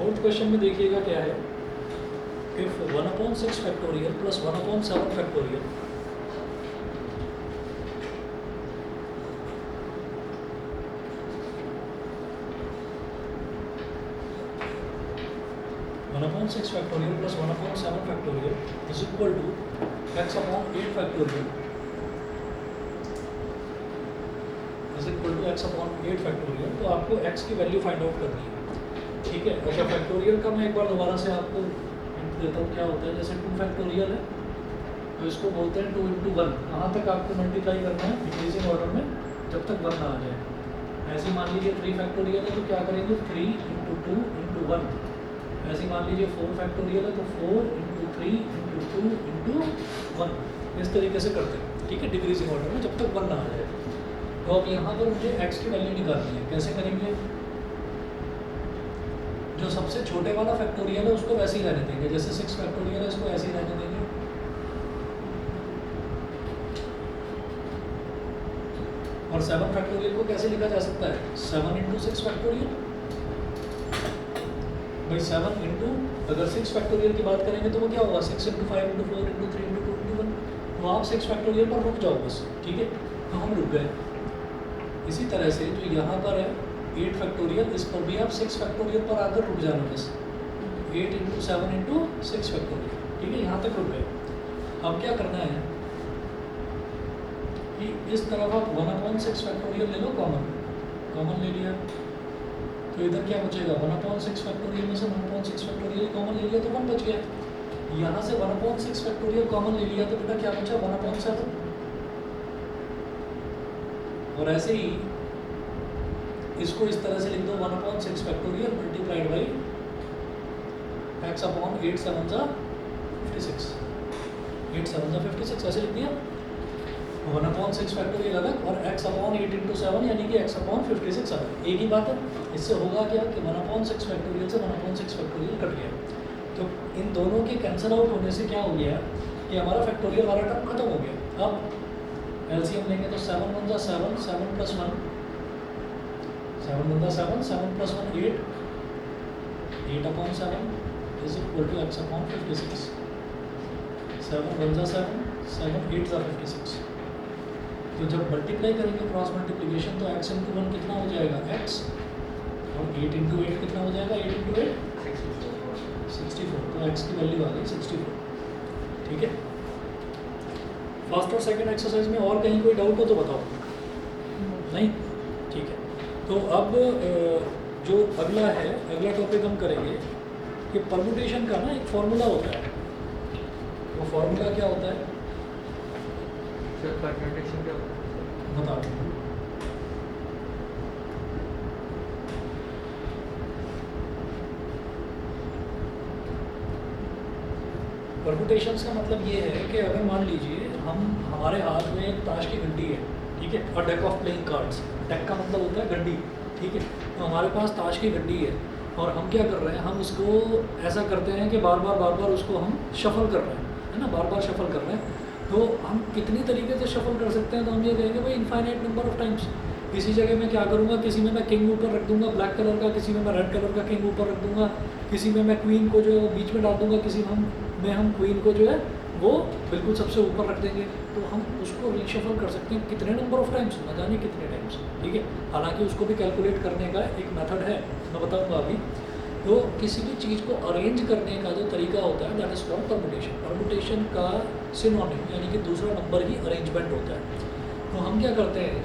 Fourth question में देखिएगा क्या है, if 1/6 factorial plus 1/7 factorial (1/6 factorial plus 1/7 factorial is equal to x/8 factorial is equal to x/8 factorial. तो आपको x की वैल्यू फाइंड आउट करनी है, ठीक है। अच्छा, फैक्टोरियल का मैं एक बार दोबारा से आपको हिंट देता हूँ क्या होता है। जैसे 2 फैक्टोरियल है तो इसको बोलते हैं 2 × 1, कहाँ तक आपको मल्टीप्लाई करना है डिक्रीजिंग ऑर्डर में जब तक 1 ना आ जाए। ऐसे मान लीजिए 3 फैक्टोरियल है तो क्या करेंगे 3 × 2 × 1। ऐसे मान लीजिए 4 फैक्टोरियल है तो 4 × 3 × 2 × 1। इस तरीके से करते हैं, ठीक है, डिक्रीजिंग ऑर्डर में जब तक 1 ना आ जाए। तो अब यहाँ पर मुझे x की वैल्यू निकालनी है। कैसे करेंगे, जो सबसे छोटे वाला फैक्टोरियल है उसको वैसे ही रहने देंगे, जैसे 6 फैक्टोरियल है इसको ऐसे ही रहने देंगे। और 7 फैक्टोरियल को कैसे लिखा जा सकता है, 7 × 6 फैक्टोरियल। भाई 7 इंटू, अगर 6 फैक्टोरियल की बात करेंगे तो वो क्या होगा 6 × 5 × 4 × 3 × 2 × 1। तो आप 6 फैक्टोरियल पर रुक जाओ बस, ठीक है। तो हम रुक गए। इसी तरह से जो यहाँ पर है 8 फैक्टोरियल, इस पर भी आप 6 फैक्टोरियल पर आकर रुक जाना बस, 8 × 7 × 6 फैक्टोरियल, ठीक है, यहाँ तक रुक गए। अब क्या करना है कि इस तरफ आप 1/6 फैक्टोरियल ले लो, कॉमन ले लिया तो इधर क्या बचेगा 1/6 फैक्टोरियल में से 1/6 फैक्टोरियल कॉमन ले लिया तो 1 बच गया। यहाँ से 1/6 फैक्टोरियल कॉमन ले लिया तो बेटा क्या बचा 1/7। और ऐसे ही इसको इस तरह से लिख दो 1/6 फैक्टोरियल मल्टीप्लाइड बाई x/8 7 × 56, 8 7 × 56 ऐसे लिख दिया। 1/6 फैक्टोरियल अलग और x/8 × 7 यानी कि x/56 अलग, एक ही बात है। इससे होगा क्या कि 1/6 फैक्टोरियल से 1/6 फैक्टोरियल कट गया। तो इन दोनों के कैंसिल आउट होने से क्या हो गया कि हमारा फैक्टोरियल वाला टर्म खत्म हो गया। अब एलसीएम लेंगे तो 7 × 7, 7 + 1, 7 × 7, 7 + 1 8, 8/7 इज इक्वल टू x/56। 7 × 7, 7 8 × 56। तो जब मल्टीप्लाई करेंगे क्रॉस मल्टीप्लिकेशन तो x × 1 कितना हो जाएगा x, और 8 × 8 कितना हो जाएगा 8 × 8 64। तो x की वैल्यू आ गई 64, ठीक है। फर्स्ट और सेकंड एक्सरसाइज में और कहीं कोई डाउट हो तो बताओ, नहीं, ठीक है। तो अब जो अगला टॉपिक हम करेंगे कि परम्यूटेशन का ना एक फॉर्मूला होता है। वो फॉर्मूला क्या होता है परम्यूटेशन क्या होता है बता दो। परम्यूटेशंस का मतलब ये है कि अगर मान लीजिए हमारे हाथ में एक ताश की घंटी है, ठीक है, और deck of playing cards, deck का मतलब होता है घंटी, ठीक है। तो हमारे पास ताश की घंटी है और हम क्या कर रहे हैं, हम उसको ऐसा करते हैं कि बार बार उसको हम शफल कर रहे हैं, है ना, बार बार शफल कर रहे हैं। तो हम कितनी तरीके से शफल कर सकते हैं, तो हम ये कहेंगे भाई इनफाइनाइट नंबर ऑफ टाइम्स। किसी जगह में क्या करूँगा, किसी में मैं किंग ऊपर रख दूंगा ब्लैक कलर का, किसी में मैं रेड कलर का किंग ऊपर रख दूंगा, किसी में मैं क्वीन को जो बीच में डाल दूंगा, किसी में हम क्वीन को जो है वो बिल्कुल सबसे ऊपर रख देंगे। तो हम उसको रीशफल कर सकते हैं कितने नंबर ऑफ टाइम्स, न जाने कितने टाइम्स, ठीक है। हालांकि उसको भी कैलकुलेट करने का एक मेथड है, मैं बताऊँगा अभी। तो किसी भी चीज़ को अरेंज करने का जो तरीका होता है that is called permutation. Permutation का सिनोनिम यानी कि दूसरा नंबर ही अरेंजमेंट होता है। तो हम क्या करते हैं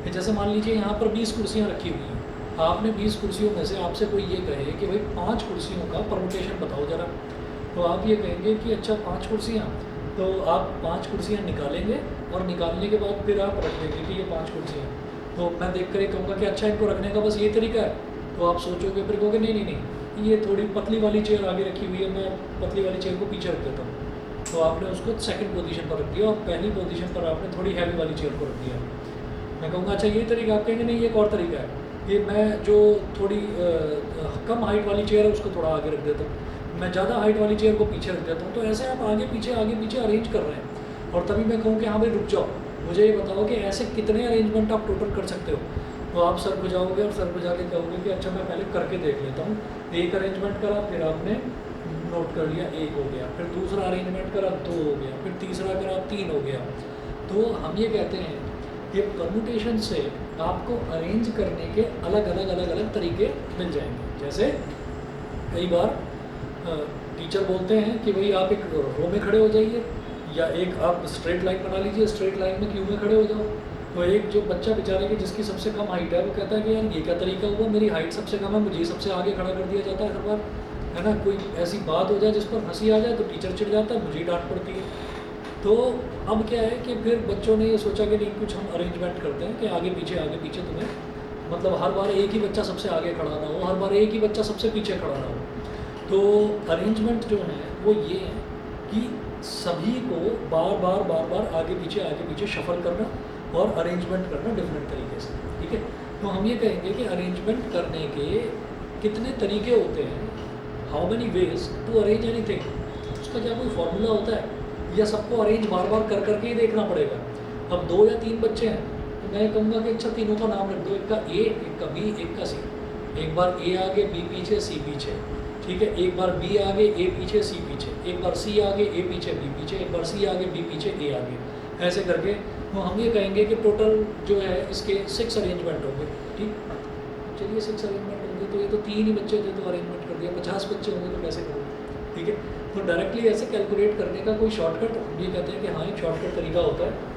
कि जैसे मान लीजिए यहाँ पर 20 कुर्सियाँ रखी हुई हैं, आपने 20 कुर्सियों में से आपसे कोई ये कहे कि भाई 5 कुर्सियों का परम्यूटेशन बताओ ज़रा। तो आप ये कहेंगे कि अच्छा 5 कुर्सियाँ, तो आप 5 कुर्सियाँ निकालेंगे और निकालने के बाद फिर आप रख देंगे कि ये 5 कुर्सियाँ। तो मैं देख कर ये कहूँगा कि अच्छा इनको रखने का बस ये तरीका है। तो आप सोचोगे, फिर कहोगे नहीं, ये थोड़ी पतली वाली चेयर आगे रखी हुई है, मैं पतली वाली चेयर को पीछे रख देता हूँ। तो आपने उसको सेकंड पोजीशन पर रख दिया और पहली पोजीशन पर आपने थोड़ी हैवी वाली चेयर को रख दिया। मैं कहूँगा अच्छा ये तरीका, आप कहेंगे नहीं ये एक और तरीका है, ये मैं जो थोड़ी कम हाइट वाली चेयर है उसको थोड़ा आगे रख देता हूँ, मैं ज़्यादा हाइट वाली चेयर को पीछे रख देता हूँ। तो ऐसे आप आगे पीछे अरेंज कर रहे हैं। और तभी मैं कहूँ कि हाँ भाई रुक जाओ, मुझे ये बताओ कि ऐसे कितने अरेंजमेंट आप टोटल कर सकते हो। तो आप सर को जाओगे और सर को जाके कहोगे कि अच्छा मैं पहले करके देख लेता हूँ। एक अरेंजमेंट करा, फिर आपने नोट कर लिया 1 हो गया, फिर दूसरा अरेंजमेंट करा 2 हो गया, फिर तीसरा करा 3 हो गया। तो हम ये कहते हैं कि परमुटेशन से आपको अरेंज करने के अलग अलग तरीके मिल जाएंगे। जैसे कई बार टीचर बोलते हैं कि भाई आप एक रो में खड़े हो जाइए, या एक आप स्ट्रेट लाइन बना लीजिए, स्ट्रेट लाइन में क्यू में खड़े हो जाओ। तो एक जो बच्चा बेचारे की जिसकी सबसे कम हाइट है वो कहता है कि यार ये क्या तरीका हुआ, मेरी हाइट सबसे कम है, मुझे सबसे आगे खड़ा कर दिया जाता है हर बार, है ना। कोई ऐसी बात हो जाए जिस पर हंसी आ जाए तो टीचर चिढ़ जाता है, मुझे ही डांट पड़ती है। तो अब क्या है कि फिर बच्चों ने ये सोचा कि नहीं, कुछ हम अरेंजमेंट करते हैं कि आगे पीछे तुम्हें, मतलब हर बार एक ही बच्चा सबसे आगे खड़ा ना हो, हर बार एक ही बच्चा सबसे पीछे खड़ा ना हो। तो अरेंजमेंट जो है वो ये है कि सभी को बार बार आगे पीछे शफल करना और अरेंजमेंट करना डिफरेंट तरीके से, ठीक है। तो हम ये कहेंगे कि अरेंजमेंट करने के कितने तरीके होते हैं, how many ways to arrange anything. उसका क्या कोई फॉर्मूला होता है, या सबको अरेंज बार बार कर करके ही देखना पड़ेगा। अब 2 या 3 बच्चे हैं तो मैं कहूँगा कि अच्छा तीनों का नाम रख दो, एक का ए, एक का बी, एक का सी। एक बार ए आगे बी पीछे सी पीछे, ठीक है। एक बार बी आगे ए पीछे सी पीछे, एक बार सी आगे ए पीछे बी पीछे, एक बार सी आगे बी पीछे ए आगे, ऐसे करके। तो हम ये कहेंगे कि टोटल जो है इसके 6 अरेंजमेंट होंगे, ठीक। चलिए 6 अरेंजमेंट होंगे तो ये तो 3 ही बच्चे थे तो अरेंजमेंट कर दिया, 50 बच्चे होंगे तो कैसे करोगे, ठीक है। तो डायरेक्टली ऐसे कैलकुलेट करने का कोई शॉर्टकट, हम ये कहते हैं कि हाँ एक शॉर्टकट तरीका होता है।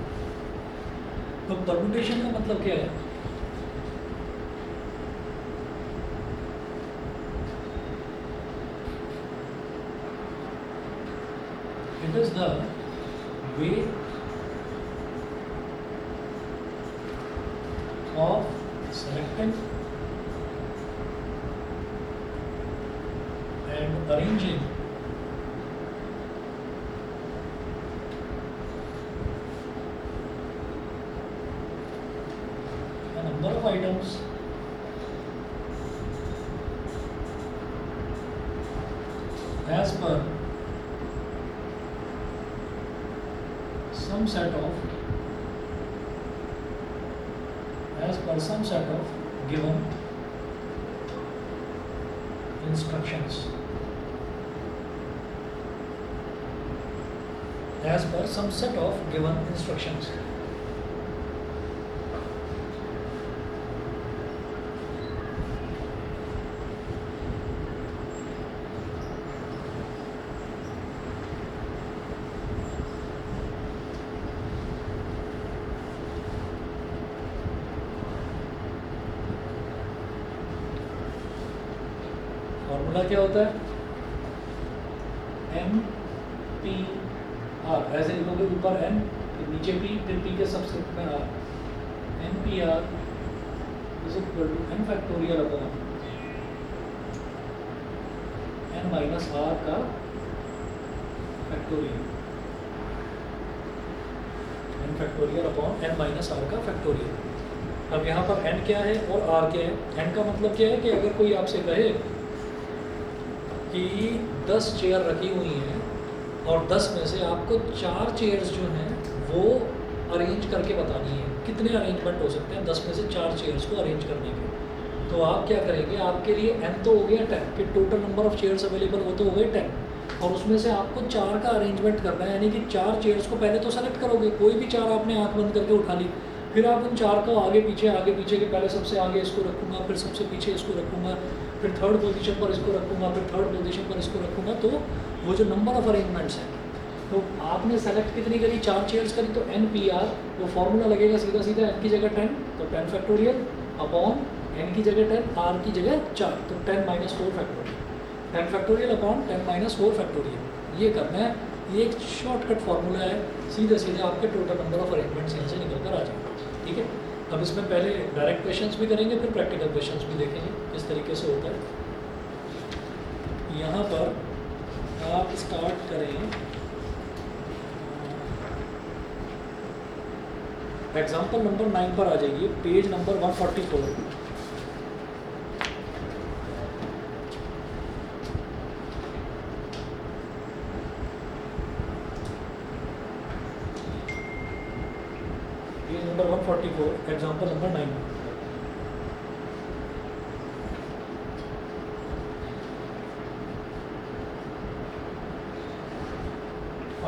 तो परम्यूटेशन का मतलब क्या है, it is the way of selecting and arranging a number of items as per some set of given instructions, as per some set of given instructions. Formula क्या होता है, एम पी आर, ऐसे लिखोगे ऊपर एन फिर नीचे P, फिर P के सबस्क्रिप्ट में r. M p r is equal to n factorial upon n minus r का factorial, n factorial upon n minus r का फैक्टोरियल। अब यहाँ पर एन क्या है और आर क्या है। एन का मतलब क्या है कि अगर कोई आपसे कहे कि 10 चेयर रखी हुई हैं और 10 में से आपको 4 चेयर्स जो हैं वो अरेंज करके बतानी है, कितने अरेंजमेंट हो सकते हैं 10 में से 4 चेयर्स को अरेंज करने के। तो आप क्या करेंगे, आपके लिए n तो हो गया 10, कि total number of chairs available वो तो हो गए 10, और उसमें से आपको 4 का अरेंजमेंट करना है, यानी कि 4 चेयर्स को पहले तो सेलेक्ट करोगे, कोई भी 4 आपने आँख बंद करके उठा ली, फिर आप उन 4 को आगे पीछे के पहले सबसे आगे इसको रखूँगा, फिर सबसे पीछे इसको रखूँगा, फिर थर्ड पोजीशन पर इसको रखूँगा, फिर थर्ड पोजीशन पर इसको रखूँगा। तो वो जो नंबर ऑफ़ अरेंजमेंट्स हैं, तो आपने सेलेक्ट कितनी करी, 4 चेयर्स करी, तो एन पी आर, वो फॉर्मूला लगेगा सीधा सीधा एन की जगह 10, तो 10 फैक्टोरियल अपॉन एन की जगह 10, आर की जगह 4, तो 10 minus 4 factorial, 10 factorial upon 10 minus 4 factorial. ये करना है, ये एक शॉर्टकट फार्मूला है, सीधे सीधे आपके टोटल नंबर ऑफ़ अरेंजमेंट्स यहाँ से निकल कर आ जाएंगे, ठीक है। अब इसमें पहले डायरेक्ट क्वेश्चंस भी करेंगे, फिर प्रैक्टिकल क्वेश्चंस भी देखेंगे किस तरीके से होता है। यहाँ पर आप स्टार्ट करें एग्जाम्पल नंबर 9 पर आ जाइए, page number 144। Page number 144, example number 9।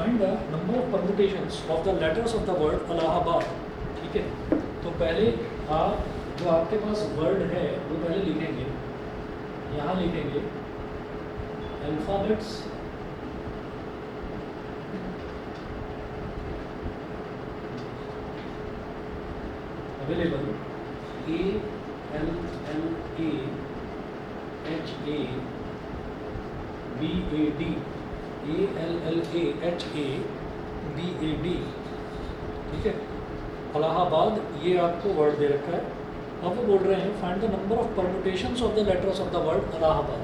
Find the number of permutations of the letters of the word Allahabad. ठीक है, तो पहले आप जो आपके पास वर्ड है वो पहले लिखेंगे, यहाँ लिखेंगे अल्फ़ाबेट्स अवेलेबल ALLAHABAD, ठीक है। इलाहाबाद ये आपको वर्ड दे रखा है। अब वो बोल रहे हैं find the number of permutations of the letters of the word Allahabad.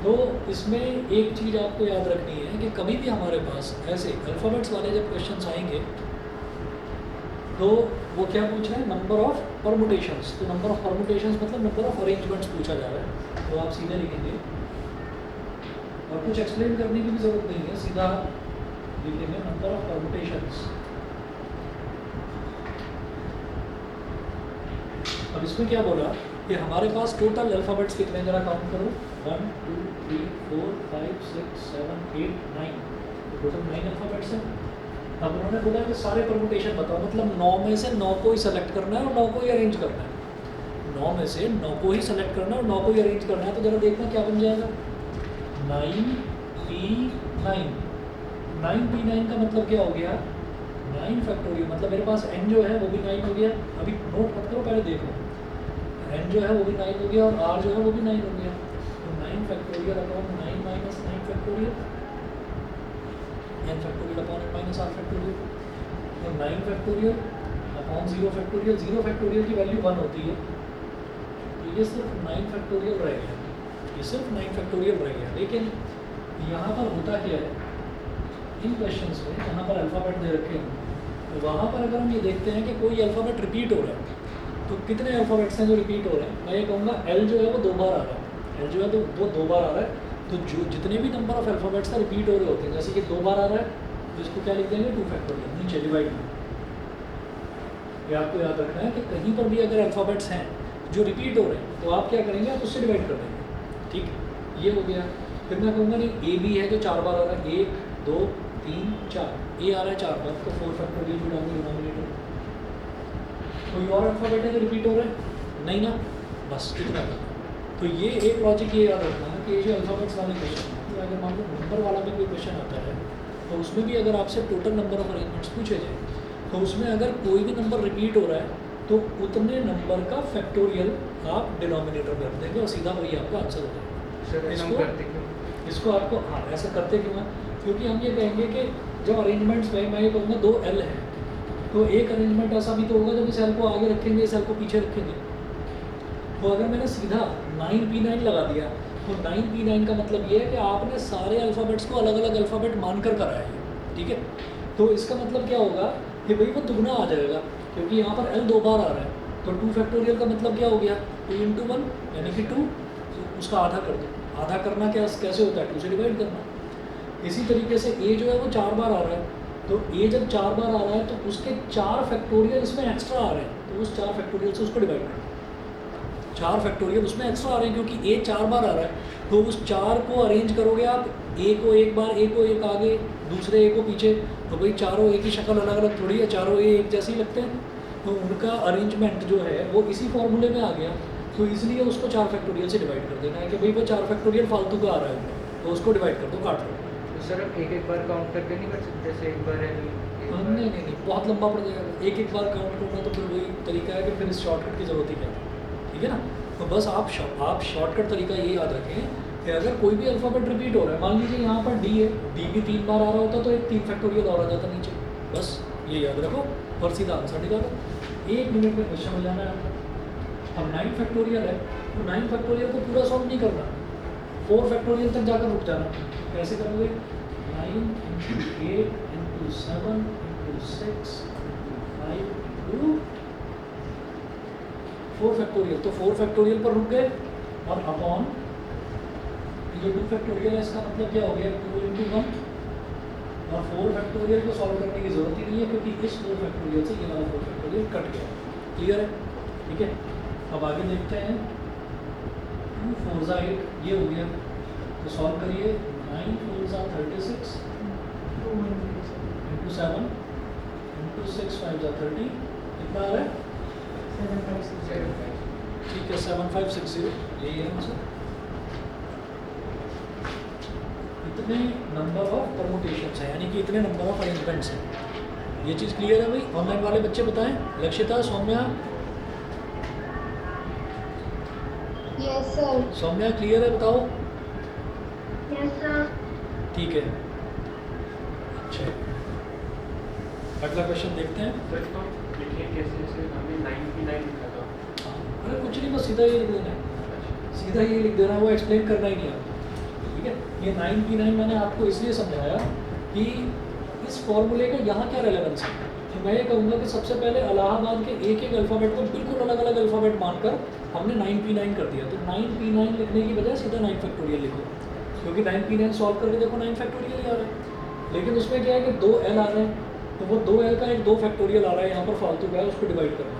तो इसमें एक चीज़ आपको याद रखनी है कि कभी भी हमारे पास ऐसे अल्फ़ाबेट्स वाले जब क्वेश्चंस आएंगे तो वो क्या पूछ रहे हैं, नंबर ऑफ परमुटेशंस। तो नंबर ऑफ परमुटेशंस मतलब नंबर ऑफ अरेंजमेंट्स पूछा जा रहा है। तो आप सीधे लिखेंगे और कुछ एक्सप्लेन करने की भी ज़रूरत नहीं है, सीधा लिखेंगे नंबर ऑफ परमुटेशंस। अब इसमें क्या बोला कि हमारे पास टोटल अल्फ़ाबेट्स कितने, जरा काउंट करो, 1 2 3 4 5 6 7 8 9, टोटल 9 अल्फ़ाबेट्स हैं। अब उन्होंने बोला कि सारे परमुटेशन बताओ, मतलब 9 में से 9 को ही सेलेक्ट करना है और 9 को ही अरेंज करना है। 9 में से 9 को ही सेलेक्ट करना है और 9 को ही अरेंज करना है। तो जरा देखना क्या बन जाएगा, 9P9। 9P9 का मतलब क्या हो गया, 9 फैक्टोरियल, मतलब मेरे पास n जो है वो भी 9 हो गया। अभी नोट मत करो, पहले देखो, n जो है वो भी 9 हो गया और r जो है वो भी 9 हो गया। तो 9 factorial upon 9 minus 9 factorial, n factorial upon n minus r factorial. तो 9 फैक्टोरियल अपॉन 0 फैक्टोरियल, 0 फैक्टोरियल की वैल्यू 1 होती है। तो ये सिर्फ 9 फैक्टोरियल रह गया, ये सिर्फ 9 फैक्टोरियल रह गया। लेकिन यहाँ पर होता क्या है, इन क्वेश्चंस में जहाँ पर अल्फ़ाबेट दे रखे हैं तो वहाँ पर अगर हम ये देखते हैं कि कोई अल्फ़ाबेट रिपीट हो रहा है, तो कितने अल्फ़ाबेट्स हैं जो रिपीट हो रहे हैं। मैं ये कहूँगा L जो है वो 2 बार आ रहा है, L जो है तो वो 2 बार आ रहा है। तो जो जितने भी नंबर ऑफ अल्फ़ाबेट्स हैं रिपीट हो रहे होते हैं, जैसे कि 2 बार आ रहा है तो इसको क्या लिख देंगे, 2 फैक्टोरियल, नीचे डिवाइड में। ये आपको याद रखना है कि कहीं पर भी अगर अल्फ़ाबेट्स हैं जो रिपीट हो रहे हैं तो आप क्या करेंगे, आप उससे डिवाइड कर देंगे। ठीक है, ये हो गया। फिर मैं कहूँगा नहीं A भी है जो 4 बार आ रहा है, 1 2 3 4, A आ रहा है 4 बार, तो 4 फैक्टोरियल भी डाउन डिनोमिनेटर। कोई और अल्फ़ाबेट है जो रिपीट हो रहा है, नहीं ना, बस इतना करना। तो ये एक लॉजिक ये याद रखना है कि ये जो अल्फ़ाबेट्स वाले क्वेश्चन है, अगर मान लो नंबर वाला भी कोई क्वेश्चन आता है तो उसमें भी अगर आपसे टोटल नंबर ऑफ अरेंजमेंट्स पूछे जाए तो उसमें अगर कोई भी नंबर रिपीट हो रहा है तो उतने नंबर का फैक्टोरियल आप डिनोमिनेटर में रख देंगे और सीधा वही आपका आंसर हो जाएगा। इसको आपको, हाँ ऐसा करते क्यों है, क्योंकि हम ये कहेंगे कि जब अरेंजमेंट्स में मैं ये कहूँगा 2 L है तो एक अरेंजमेंट ऐसा भी तो होगा जब इस L को आगे रखेंगे, इस L को पीछे रखेंगे। तो अगर मैंने सीधा 9P9 लगा दिया तो 9P9 का मतलब ये है कि आपने सारे अल्फ़ाबेट्स को अलग अलग अल्फ़ाबेट मानकर कराया है। ठीक है, तो इसका मतलब क्या होगा कि भाई वो दुगना आ जाएगा, क्योंकि यहाँ पर L 2 बार आ रहा है। तो 2 फैक्टोरियल का मतलब क्या हो गया, 2 × 1 यानी कि 2, उसका आधा कर दो। आधा करना क्या कैसे होता है, 2 से डिवाइड करना। इसी तरीके से A जो है वो 4 बार आ रहा है, तो A जब 4 बार आ रहा है तो उसके 4 फैक्टोरियल इसमें एक्स्ट्रा आ रहे हैं, तो उस 4 फैक्टोरियल से उसको डिवाइड करना। 4 फैक्टोरियल उसमें एक्स्ट्रा आ रहे हैं क्योंकि A 4 बार आ रहा है, तो उस 4 को अरेंज करोगे आप, A को एक बार, A को एक आगे, दूसरे A को पीछे, तो भाई चारों A की शक्ल अलग अलग थोड़ी है, चारों A एक जैसे ही लगते हैं। तो उनका अरेंजमेंट जो है वो इसी फॉर्मूले में आ गया, तो इसलिए उसको 4 फैक्टोरियल से डिवाइड कर देना है कि भाई वो 4 फैक्टोरियल फालतू का आ रहा है, तो उसको डिवाइड कर दो, काट लो। तो सर अब एक बार काउंट करके नहीं कर सकते, जैसे एक बार है नहीं, बहुत लंबा पड़ जाएगा। एक बार काउंट करना तो फिर वही तरीका है कि फिर इस शॉर्टकट की ज़रूरत ही क्या है। ठीक है ना, तो बस आप शॉर्टकट तरीका ये याद रखें कि अगर कोई भी अल्फ़ाबेट रिपीट हो रहा है, मान लीजिए यहाँ पर D है, D भी 3 बार आ रहा होता तो एक 3 फैक्टोरियल और आ जाता नीचे। बस ये याद रखो और सीधा आंसर निकालो, 1 मिनट में क्वेश्चन हो जाना है आपका। अब 9 फैक्टोरियल है तो 9 फैक्टोरियल को पूरा सॉल्व नहीं करना, 4 फैक्टोरियल तक जाकर रुक जाना। कैसे करोगे, 9 × 8 × 7 × 6 5 × 4 फैक्टोरियल, तो 4 फैक्टोरियल पर रुक गए और अपॉन ये 2 फैक्टोरियल है, इसका मतलब क्या हो गया, 2 × 1, और 4 फैक्टोरियल को सॉल्व करने की ज़रूरत ही नहीं है क्योंकि इस 4 फैक्टोरियल से ये वाला 4 फैक्टोरियल कट गया। क्लियर है, ठीक है। अब आगे देखते हैं, 2 × 4 = 8 ये हो गया, तो सॉल्व करिए, 9 × 4 = 36, इंटू 7 इंटू 6 5 जा 30 कितना आ रहा है? 756 ठीक है 7560 यही है आंसर। इतने नंबर ऑफ परमुटेशंस हैं यानी कि इतने नंबर ऑफ अरेंजमेंट्स हैं। ये चीज़ क्लियर है भाई? ऑनलाइन वाले बच्चे बताएं। Lakshita, Saumya, yes sir. Saumya clear है बताओ? Yes sir. ठीक है अच्छा अगला क्वेश्चन देखते हैं। सर तो लिखिए कैसे, जैसे हमने 99 लिखा था। हाँ, अरे कुछ नहीं बस सीधा ये लिख देना है, सीधा ये लिख देना है, वो एक्सप्लेन करना ही नहीं आपको। ठीक है ये 99 मैंने आपको इसलिए समझाया कि इस फॉर्मूले का यहाँ क्या रेलेवेंस है। तो मैं ये कहूँगा कि सबसे पहले इलाहाबाद के एक एक अल्फ़ाबेट को बिल्कुल अलग अलग अल्फ़ाबेट मानकर हमने 9P9 कर दिया। तो 9P9 लिखने की बजाय सीधा 9 फैक्टोरियल लिखो, क्योंकि 9P9 सॉल्व करके देखो 9 फैक्टोरियल ही आ रहा है। लेकिन उसमें क्या है कि 2L आ रहे हैं, तो वो 2L का एक 2 फैक्टोरियल आ रहा है, यहाँ पर फालतू का है उसको डिवाइड करना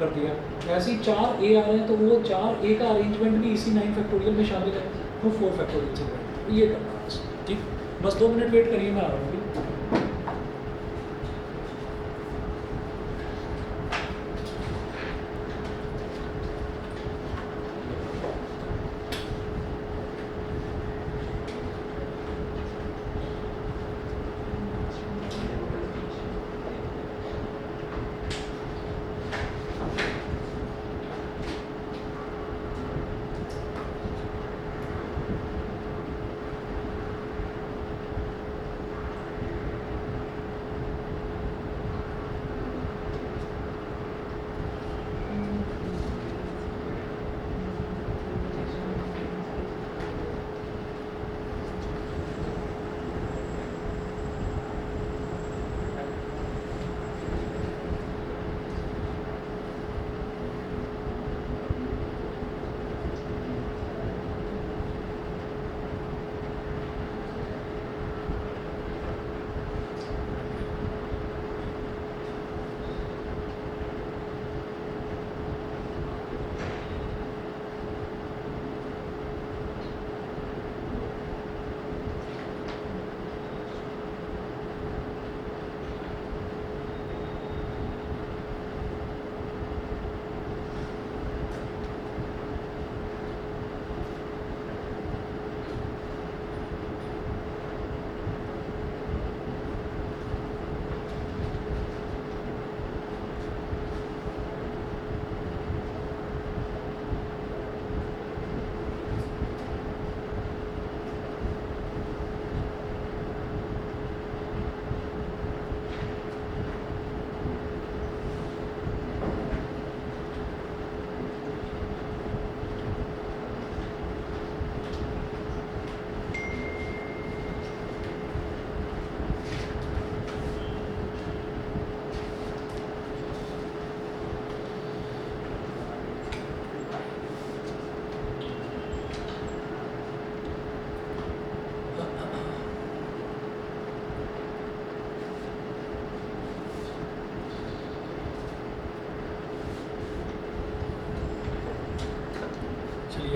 कर दिया। ऐसे ही 4A आ रहे हैं, तो वो 4A का अरेंजमेंट भी इसी 9 फैक्टोरियल में शामिल है, तो 4 फैक्टोरियल से डिवाइड ये करना बस। ठीक बस 2 मिनट वेट करिए, मैं आ रहा हूँ अभी।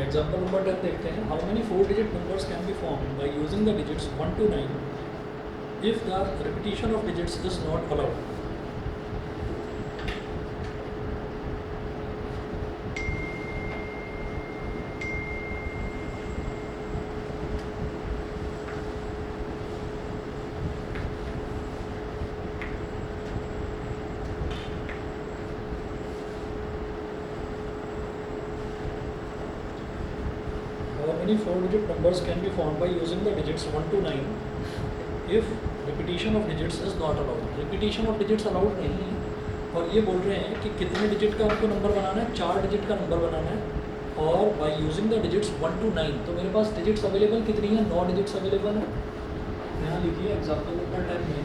एग्जाम्पल नंबर 10 देखते हैं। How many 4 digit numbers can be form by using the digits 1 to 9 if the repetition of digits is not allowed। Many 4-digit numbers can be formed by using the digits 1 to 9 if repetition of digits is not allowed। repetition of digits allowed नहीं है, और ये बोल रहे हैं कि कितने digit का आपको नंबर बनाना है, 4 डिजिट का नंबर बनाना है, और by using the digits 1 to 9। तो मेरे पास डिजिट्स अवेलेबल कितनी है? 9 डिजिट्स अवेलेबल है। यहाँ लिखिए एग्जाम्पल नंबर 10 में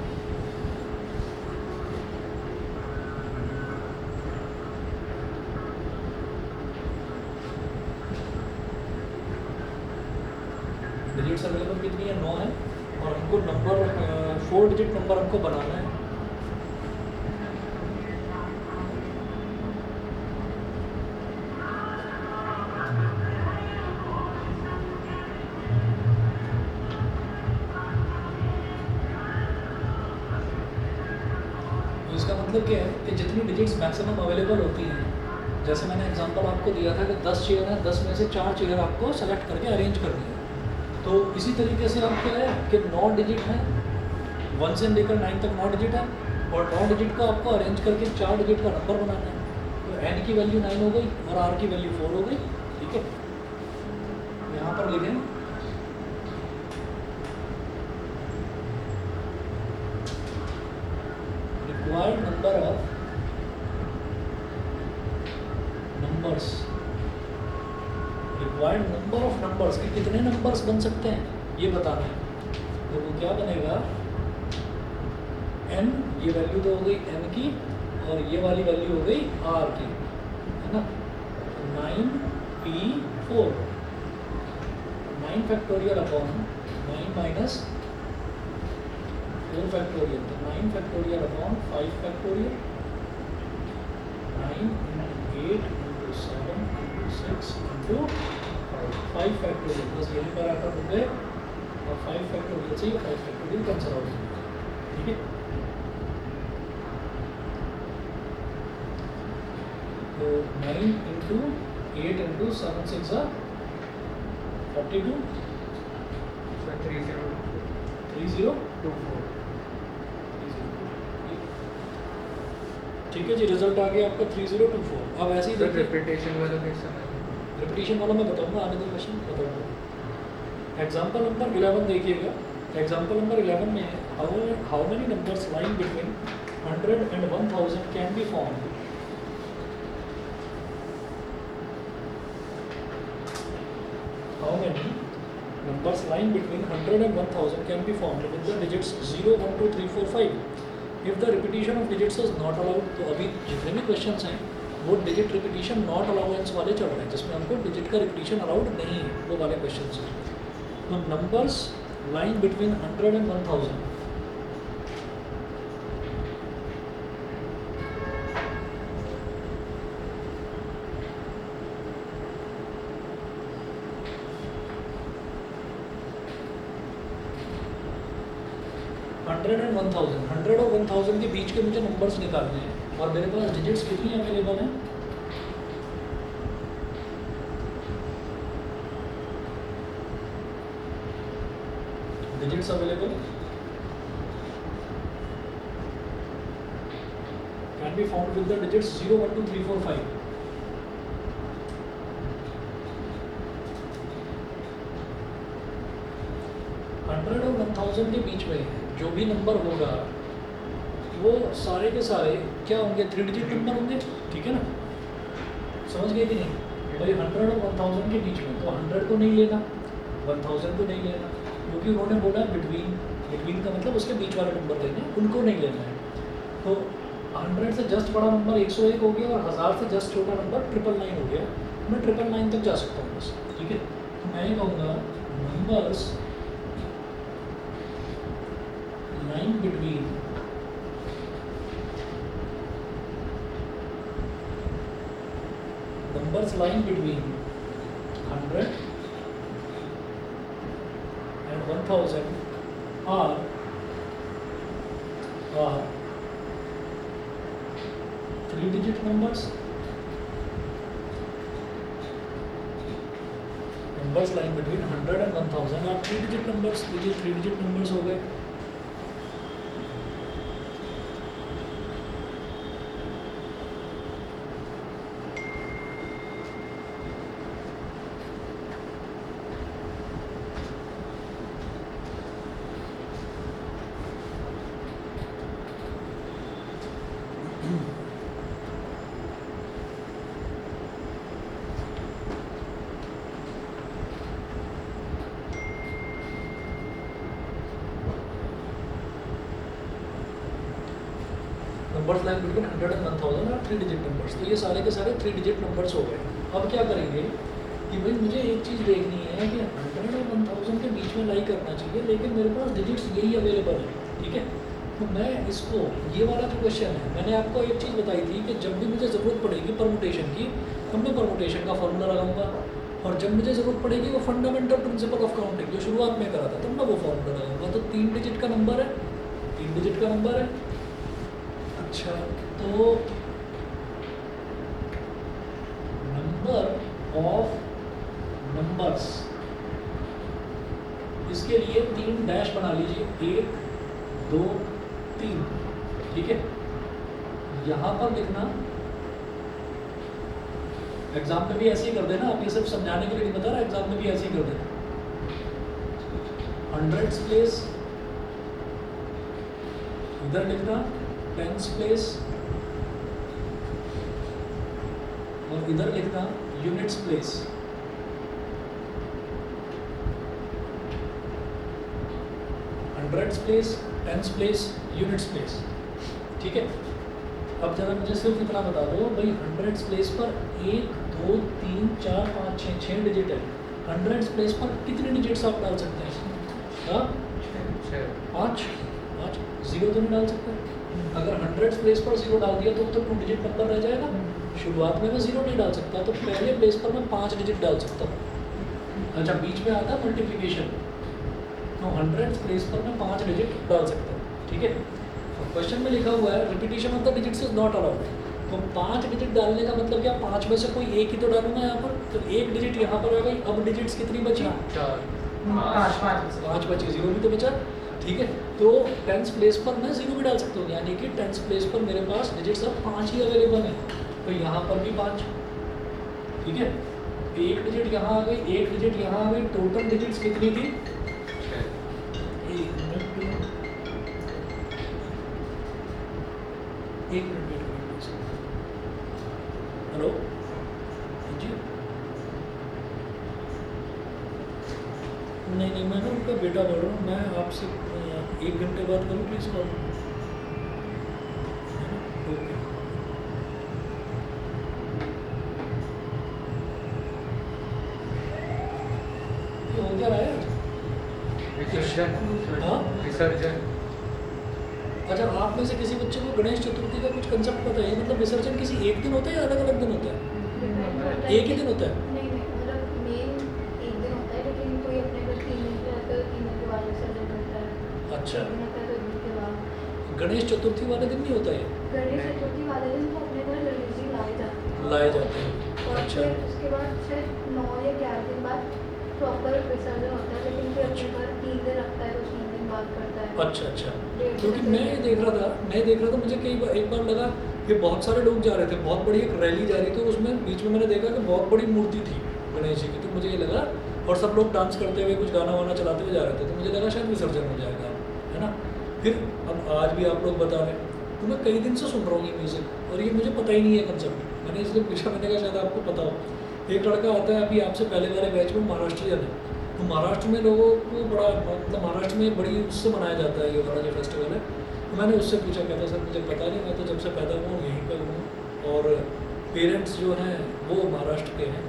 डिजिट्स अवेलेबल कितनी है? 9 है, और हमको नंबर 4 डिजिट नंबर हमको बनाना है। मतलब क्या है कि जितनी डिजिट्स मैक्सिमम अवेलेबल होती हैं, जैसे मैंने एग्जांपल आपको दिया था कि 10 चेयर हैं, 10 में से 4 चेयर आपको सेलेक्ट करके अरेंज करनी है। तो इसी तरीके से आप क्या है कि 9 डिजिट हैं, 1 से लेकर 9 तक 9 डिजिट है, और 9 डिजिट का आपको अरेंज करके 4 डिजिट का नंबर बनाना है। तो n की वैल्यू 9 हो गई और r की वैल्यू 4 हो गई, ठीक है। यहाँ पर लिखें required number of numbers, required number of numbers के कितने नंबर्स बन सकते हैं ये बताना है। तो वो क्या बनेगा, n, ये वैल्यू तो हो गई n की, और ये वाली वैल्यू हो गई r की, है ना। 9p4, 9 factorial upon 9 minus 4 factorial, तो 9 factorial upon 5 factorial, 9 into 8 into 7 into 6 into 5 factorial, बस यही पैरामीटर हो गए, और 5 फैक्टोरियल से ये 5 फैक्टोरियल कैंसिल आउट, ठीक है। तो 9 into 8 into 7 6 are 42, 3024, ठीक है जी। रिजल्ट आ गया आपका 3024। अब ऐसे ही देखिए रिपीटेशन वाला कैसा है? रिपीटिशन वाला मैं बताऊंगा, आने दो क्वेश्चन बताऊंगा। एग्जाम्पल नंबर 11 देखिएगा। एग्जाम्पल नंबर 11 में how many numbers lying between 100 and 1000 can be formed. How many numbers lying between 100 and 1000 can be formed with the digits 0, 1, 2, 3, 4, 5? If the repetition of digits is not allowed, तो अभी जितने भी questions हैं वो digit repetition not allowance वाले चल रहे हैं, जिसमें हमको डिजिट का रिपीटिशन अलाउड नहीं है, वो वाले क्वेश्चंस हैं। तो numbers lying between 100 and 1000, hundred and 1000, 100 और 1000 के बीच के मुझे नंबर्स निकालने हैं, और मेरे पास डिजिट्स कितनी अवेलेबल हैं, digits available can be found with the digits 0, 1, 2, 3, 4, 5। Hundred और 1000 के बीच में जो भी नंबर होगा वो सारे के सारे क्या होंगे, 3 डिजिट नंबर होंगे, ठीक है ना। समझ गए कि नहीं भाई? 100 और 1000 के बीच में, तो 100 को नहीं लेना, 1000 को नहीं लेना, क्योंकि उन्होंने बोला बिटवीन, बिटवीन का मतलब उसके बीच वाले नंबर लेने, उनको नहीं लेना है। तो 100 से जस्ट बड़ा नंबर 101 हो गया, और 1000 से जस्ट छोटा नंबर 999 हो गया। मैं 999 तक जा सकता हूँ बस, ठीक है। तो मैं ये कहूँगा numbers lying between numbers lying between 100 and 1000 are 3-digit numbers. Numbers lying between 100 and 1000 are 3-digit numbers. ये 3-digit numbers हो गए। नंबर्स लाइन बिटवीन 100 and 1000 और 3-digit नंबर्स, तो ये सारे के सारे 3-digit नंबर्स हो गए। अब क्या करेंगे कि भाई मुझे एक चीज़ देखनी है कि 100 और 1000 के बीच में लाई करना चाहिए, लेकिन मेरे पास डिजिट्स यही अवेलेबल है, ठीक है। तो मैं इसको, ये वाला जो क्वेश्चन है, मैंने आपको एक चीज़ बताई थी कि जब भी मुझे ज़रूरत पड़ेगी परमुटेशन की, तब मैं परमुटेशन का फॉर्मूला लगाऊंगा, और जब मुझे ज़रूरत पड़ेगी वो फंडामेंटल प्रिंसिपल ऑफ काउंटिंग जो शुरुआत में करा था, तब मैं वो फॉर्मूला लगाऊंगा। तो 3 डिजिट का नंबर है, 3 डिजिट का नंबर है, अच्छा, तो नंबर ऑफ नंबर्स, इसके लिए 3 डैश बना लीजिए, 1 2 3, ठीक है। यहाँ पर लिखना, एग्जाम में भी ऐसे ही कर देना, आप ये सब समझाने के लिए नहीं बता रहा, एग्जाम में भी ऐसे ही कर देना। हंड्रेड्स प्लेस इधर लिखना, टेंस प्लेस, और इधर लिखना units place. Hundreds place, tens place, units place, ठीक है। अब जरा मुझे सिर्फ इतना बता दो भाई, हंड्रेड्स प्लेस पर 1 2 3 4 5 6 डिजिट है। हंड्रेड्स प्लेस पर कितने डिजिट्स आप डाल सकते हैं? हाँ, 5 जीरो तो नहीं डाल सकते। अगर हंड्रेड्स प्लेस पर 0 डाल दिया तो 2 डिजिट नंबर रह जाएगा। शुरुआत में मैं 0 नहीं डाल सकता, तो पहले प्लेस पर मैं 5 डिजिट डाल सकता हूँ। अच्छा, बीच में आता है मल्टीप्लिकेशन, तो हंड्रेड्स प्लेस पर मैं 5 डिजिट डाल सकता हूँ, ठीक है। क्वेश्चन में लिखा हुआ है repetition of the digits is not allowed, तो 5 डिजिट डालने का मतलब क्या, 5 में से कोई एक ही तो डालूंगा यहाँ पर, तो 1 डिजिट यहाँ पर आ गई। अब डिजिट्स कितनी बची? 5 बची, 0 भी तो बचा, ठीक है। तो टेंस प्लेस पर मैं 0 भी डाल सकता हूँ, यानी कि टेंस प्लेस पर मेरे पास डिजिट्स अब 5 ही अवेलेबल है, तो यहाँ पर भी 5, ठीक है। 1 डिजिट यहाँ आ गई, 1 डिजिट यहाँ आ गई, टोटल डिजिट्स कितनी थी? एक मिनट, हेलो जी, नहीं मैं ना उनका बेटा बोल रहा हूँ, मैं आपसे 1 घंटे बाद करूँ प्लीज़ कॉल? ओके। ये हो क्या रहा है? हाँ? विसर्जन। अच्छा, आप में से किसी बच्चे को गणेश चतुर्थी का कुछ कंसेप्ट पता है? मतलब विसर्जन किसी एक दिन होता है या अलग अलग दिन होता है? एक ही दिन होता है? नहीं मतलब मेन एक दिन होता है, लेकिन कोई अपने घर 3 दिन पे रहता है, 3 दिन के बाद विसर्जन करता है। अच्छा, होता है तो 1 दिन के बाद। गणेश चतुर्थी वाले दिन नहीं होता है? गणेश चतुर्थी वाले दिन तो अपने घर गणेश जी लाए जाते हैं। और अच्छा, फिर उसके बाद शायद 9 या 11 दिन बाद प्रॉपर विसर्जन होता है, लेकिन फिर अपने घर 3 दिन रखता है, तो 3 दिन बाद करता है। अच्छा, क्योंकि मैं ये देख रहा था, मुझे एक बार लगा कि बहुत सारे लोग जा रहे थे, बहुत बड़ी एक रैली जा रही थी, उसमें बीच में मैंने देखा कि बहुत बड़ी मूर्ति थी गणेश जी की, तो मुझे ये लगा, और सब लोग डांस करते हुए कुछ गाना वाना चलाते हुए जा रहे थे, तो मुझे लगा शायद विसर्जन हो जाएगा, है ना। फिर अब आज भी आप लोग बता रहे हैं, तो मैं कई दिन से सुन रहा हूँ ये म्यूज़िक, और ये मुझे पता ही नहीं है कंसेप्ट, मैंने इसलिए पूछा, मैंने कहा शायद आपको पता हो। एक लड़का आता है अभी आपसे पहले वाले बैच में, महाराष्ट्रियन है, तो महाराष्ट्र में लोगों को बड़ा, मतलब महाराष्ट्र में बड़ी उससे मनाया जाता है ये वाला जो फेस्टिवल है। तो मैंने उससे पूछा, कहता सर मुझे पता नहीं, मैं तो जब से पैदा हुआ हूँ यहीं पर हूँ, और पेरेंट्स जो हैं वो महाराष्ट्र के हैं,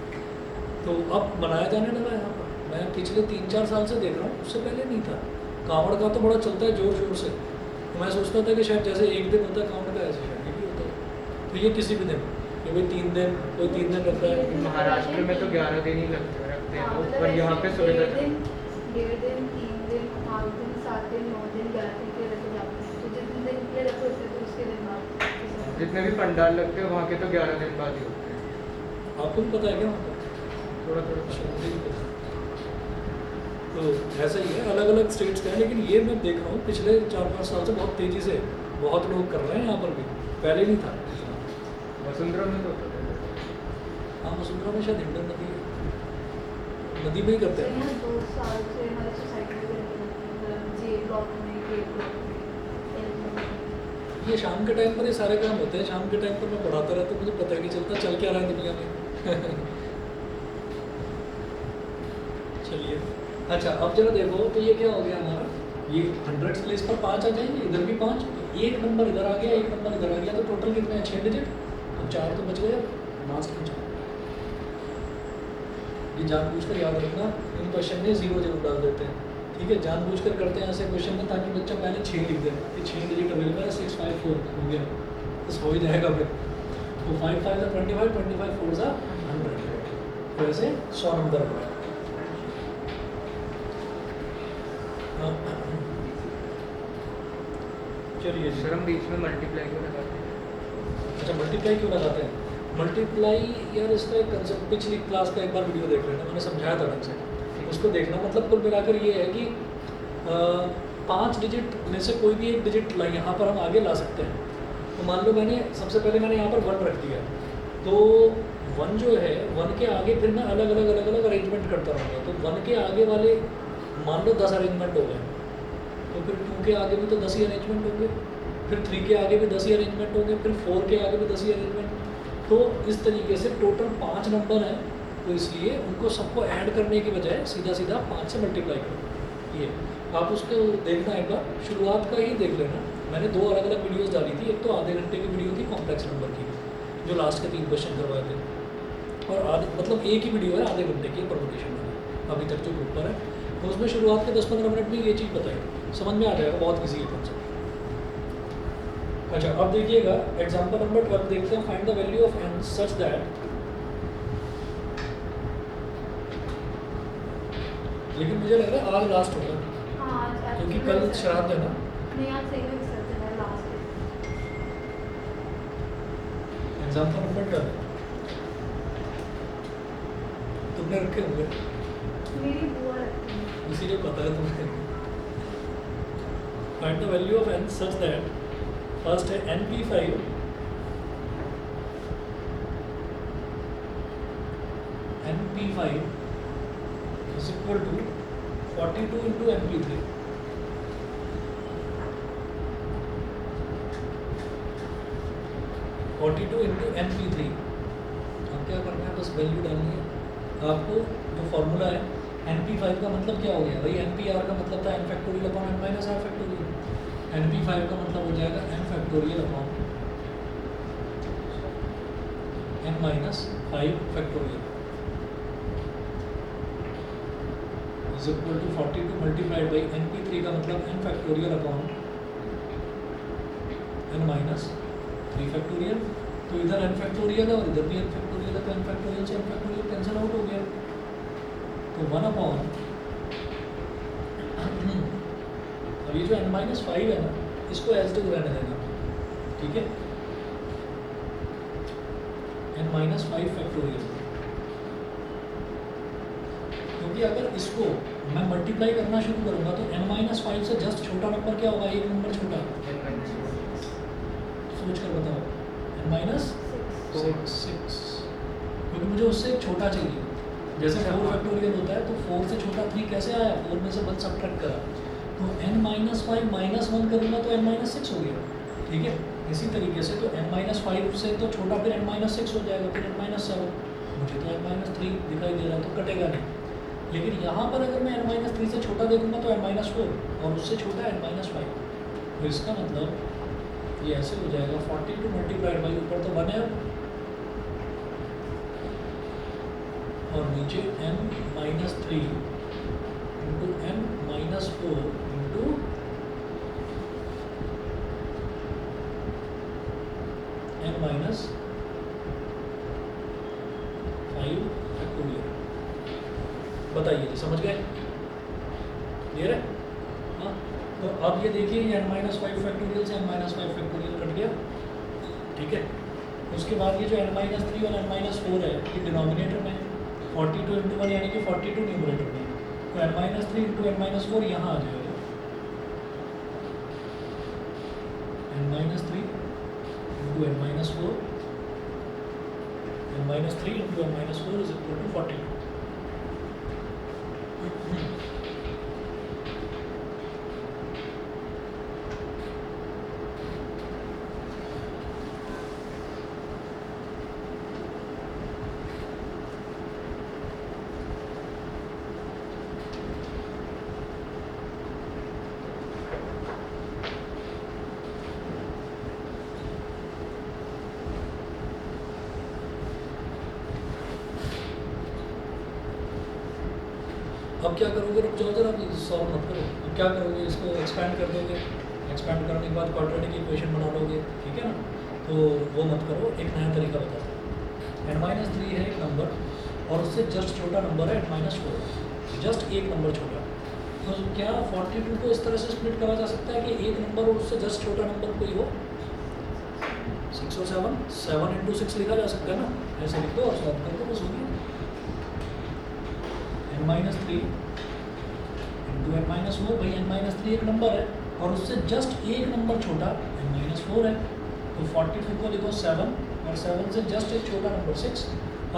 तो अब मनाया जाने लगा यहाँ पर। मैं पिछले 3-4 साल से देख रहा हूँ, उससे पहले नहीं था। कांवड़ का तो बड़ा चलता है ज़ोर शोर से, तो मैं सोचता था कि शायद जैसे एक दिन होता है कांवड़ का, ऐसे शायद ये भी होता है। तो ये किसी भी दिन, कि भाई 3 दिन, कोई 3 दिन रखता है। महाराष्ट्र में तो 11 दिन ही रखते हैं, मतलब पर यहाँ पे सुविधा 1.5 दिन, 3 दिन, 5 दिन, 7 दिन, 9 दिन, 11 दिन के रखे जाते हैं, तो जितने दिन के लिए रखो उसके दिन बाद। जितने भी पंडाल लगते हैं वहाँ के तो 11 दिन बाद ही होते हैं। आपको भी पता है क्या? थोड़ा थोड़ा तो ऐसा ही है, अलग अलग स्टेट्स का है, लेकिन ये मैं देख रहा हूँ पिछले 4-5 साल से बहुत तेज़ी से बहुत लोग कर रहे हैं यहाँ पर भी, पहले नहीं था। वसुंधरा में तो हाँ, वसुंधरा में शायद हिंडन नदी में ही करते हैं। यहाँ 2 साल से हमारी सोसाइटी में भी रखे जाते हैं, जे ब्लॉक में, के ब्लॉक में, एल ब्लॉक में। ये शाम के टाइम पर ये सारे काम होते हैं, शाम के टाइम पर मैं पढ़ाता रहता हूँ, मुझे पता ही नहीं चलता चल क्या रहा है दुनिया में। चलिए, अच्छा अब जरा देखो, तो ये क्या हो गया हमारा, ये 100 प्लेस पर 5 आ जाएंगे, इधर भी 5, एक नंबर इधर आ गया, एक नंबर इधर आ गया, तो टोटल कितने हैं? 6 डिजिट, तो 4 तो बच गए, लास्ट में 4। ये जानबूझकर याद रखना, इन क्वेश्चन में 0 जरूर डाल देते हैं, ठीक है, जानबूझकर करते हैं ऐसे क्वेश्चन में, ताकि बच्चा पहले 6 लिख दे कि 6 डिजिट अवेलेबल है, 654 हो गया, बस हो ही जाएगा फिर। तो 5 5 25, 25 4 100, तो ऐसे 100 नंबर हो गया। चलिए जी। सर हम बीच में मल्टीप्लाई क्यों लगाते हैं? अच्छा मल्टीप्लाई क्यों लगाते हैं? मल्टीप्लाई यार इसका एक कंसेप्ट पिछली क्लास का एक बार वीडियो देख लेना, मैंने समझाया था ढंग से, उसको देखना। मतलब कुल मिलाकर ये है कि 5 डिजिट में से कोई भी एक डिजिट यहाँ पर हम आगे ला सकते हैं। तो मान लो मैंने सबसे पहले मैंने यहाँ पर 1 रख दिया, तो 1 जो है 1 के आगे फिर मैं अलग अलग अरेंजमेंट करता रहूँगा। तो 1 के आगे वाले मान लो 10 अरेंजमेंट हो गए, तो फिर 2 के आगे भी तो 10 ही अरेंजमेंट होंगे, फिर 3 के आगे भी 10 ही अरेंजमेंट होंगे, फिर 4 के आगे भी 10 ही अरेंजमेंट। तो इस तरीके से टोटल 5 नंबर हैं, तो इसलिए उनको सबको ऐड करने की बजाय सीधा सीधा 5 से मल्टीप्लाई करो। ये आप उसको देखना एक बार, शुरुआत का ही देख लेना। मैंने 2 अलग अलग वीडियोस डाली थी, एक तो आधे घंटे की वीडियो थी कॉम्प्लेक्स नंबर की, जो लास्ट के 3 क्वेश्चन करवाए थे, और आधे मतलब एक ही वीडियो है आधे घंटे की परमुटेशन वाली अभी तक जो ग्रुप पर है। तो उसमें शुरुआत के 10-15 मिनट में ये चीज़ बताई, समझ में आ जाएगा, बहुत ईजी है कॉन्सेप्ट। अच्छा अब देखिएगा एग्जाम्पल नंबर 12 देखते हैं। Find the value of n such that, लेकिन मुझे लग रहा है आज लास्ट होगा हाँ आज क्योंकि कल श्राद्ध है ना। नहीं आज सही में विसर्जन है लास्ट में। एग्जाम्पल नंबर 12 तुमने रखे होंगे, मेरी बुआ रखती है। इसीलिए पता है तुम्हें। Find the value of n such that, first है np5 is equal to 42 into np3। अब क्या करना है, बस वैल्यू डालनी है आपको। जो फॉर्मूला है np5 का मतलब क्या हो गया भाई, npr का मतलब था n factorial upon n minus r factorial. np5 का मतलब हो जाएगा n factorial upon n minus 5 factorial is equal to 42 multiplied by np3 का मतलब n factorial upon n minus 3 factorial. तो इधर n फैक्टोरियल है और इधर भी n फैक्टोरियल है, तो n फैक्टोरियल से n फैक्टोरियल कैंसिल आउट हो गया। तो 1 अपॉन अब ये जो n माइनस 5 है ना, इसको एज इट इज रहने देना, ठीक है। n माइनस 5 फैक्टोरियल, क्योंकि अगर इसको मैं मल्टीप्लाई करना शुरू करूंगा तो n माइनस 5 से जस्ट छोटा नंबर क्या होगा, एक नंबर छोटा, सोच कर बताओ, n माइनस 6, क्योंकि मुझे उससे एक छोटा चाहिए। जैसे 4 फैक्टोरियल होता है तो 4 से छोटा 3 कैसे आया, 4 में से 1 सब्ट्रैक्ट करा, तो n माइनस 5 माइनस 1 करूँगा तो n माइनस 6 हो गया, ठीक है। इसी तरीके से तो n माइनस 5 से तो छोटा फिर n माइनस 6 हो जाएगा, फिर n माइनस 7, मुझे तो n माइनस 3 दिखाई दे रहा है तो कटेगा नहीं। लेकिन यहाँ पर अगर मैं n माइनस 3 से छोटा देखूँगा तो n माइनस 4 और उससे छोटा n माइनस 5, तो इसका मतलब ये ऐसे हो जाएगा 42 मल्टीप्लाइड बाई ऊपर तो 1 है और नीचे n minus 3 into n minus 4 into n minus 5 factorial. बताइए जी, समझ गए, क्लियर है? हाँ, तो अब ये देखिए ये n माइनस 5 फैक्टोरियल से n माइनस 5 फैक्टोरियल कट गया, ठीक है। उसके बाद ये जो n माइनस 3 और n माइनस 4 है ये डिनोमिनेटर में, 42 इंटू 1 यानी कि 42 न्यूमरेटर में, तो n minus 3 into n minus 4 यहाँ आ जाएगा, n minus 3 into n minus 4, n minus 3 into n minus 4 is equal to 42। अब क्या करोगे, रुक जाओ जरा, सॉल्व मत करो। अब क्या करोगे, इसको एक्सपैंड कर दोगे, एक्सपैंड करने के बाद क्वाड्रेटिक इक्वेशन बना लोगे, ठीक है ना। तो वो मत करो, एक नया तरीका बताता हूँ। n माइनस 3 है एक नंबर और उससे जस्ट छोटा नंबर है n माइनस 4, जस्ट एक नंबर छोटा, तो क्या 42 को इस तरह से स्प्लिट करा जा सकता है कि एक नंबर और उससे जस्ट छोटा नंबर कोई हो? 6 और 7, 7 इंटू 6 लिखा जा सकता है ना, ऐसे लिख दो और सॉल्व कर दो, बस हो गया। n-3 इंटू n-4, भाई n-3 एक नंबर है और उससे जस्ट एक नंबर छोटा n-4 है, तो 42 को लिखो 7 और 7 से जस्ट एक छोटा नंबर 6।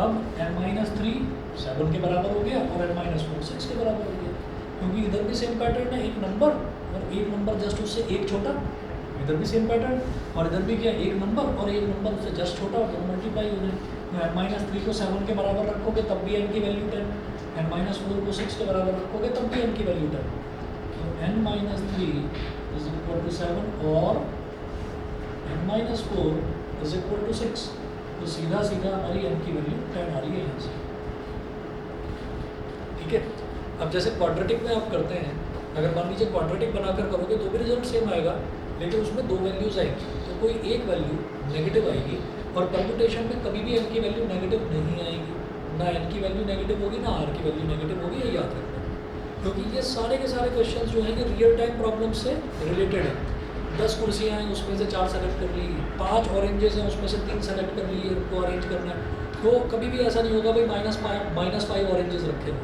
अब n-3 7 के बराबर हो गया और n-4 6 के बराबर हो गया, क्योंकि इधर भी सेम पैटर्न है, एक नंबर और एक नंबर जस्ट उससे एक छोटा, इधर भी सेम पैटर्न और इधर भी क्या, एक नंबर और एक नंबर उससे जस्ट छोटा, और दोनों मल्टीप्लाई हो जाए। तो n-3 को 7 के बराबर रखोगे तब भी n की वैल्यू 10, n-4 को 6 के बराबर रखोगे तब भी n की वैल्यू 10। तो n-3 इज इक्वल टू 7 और n-4 इज इक्वल टू 6, तो सीधा सीधा हमारी n की वैल्यू 10 आ रही है यहाँ से। ठीक है, अब जैसे क्वाड्रेटिक में आप करते हैं, अगर मान लीजिए क्वाड्रेटिक बनाकर करोगे तो भी रिजल्ट सेम आएगा, लेकिन उसमें दो वैल्यूज़ आएंगी, तो कोई एक वैल्यू नेगेटिव आएगी, और परम्यूटेशन में कभी भी n की वैल्यू नेगेटिव नहीं आएगी, ना n की वैल्यू नेगेटिव होगी ना r की वैल्यू नेगेटिव होगी, ये याद रखना। क्योंकि ये सारे के सारे क्वेश्चंस जो हैं ये रियल टाइम प्रॉब्लम से रिलेटेड है। 10 कुर्सियाँ हैं, उसमें से 4 सेलेक्ट कर ली, 5 ऑरेंजेस हैं, उसमें से 3 सेलेक्ट कर लिए, उनको अरेंज करना है, तो कभी भी ऐसा नहीं होगा भाई -5 ऑरेंजेस रखे हुए,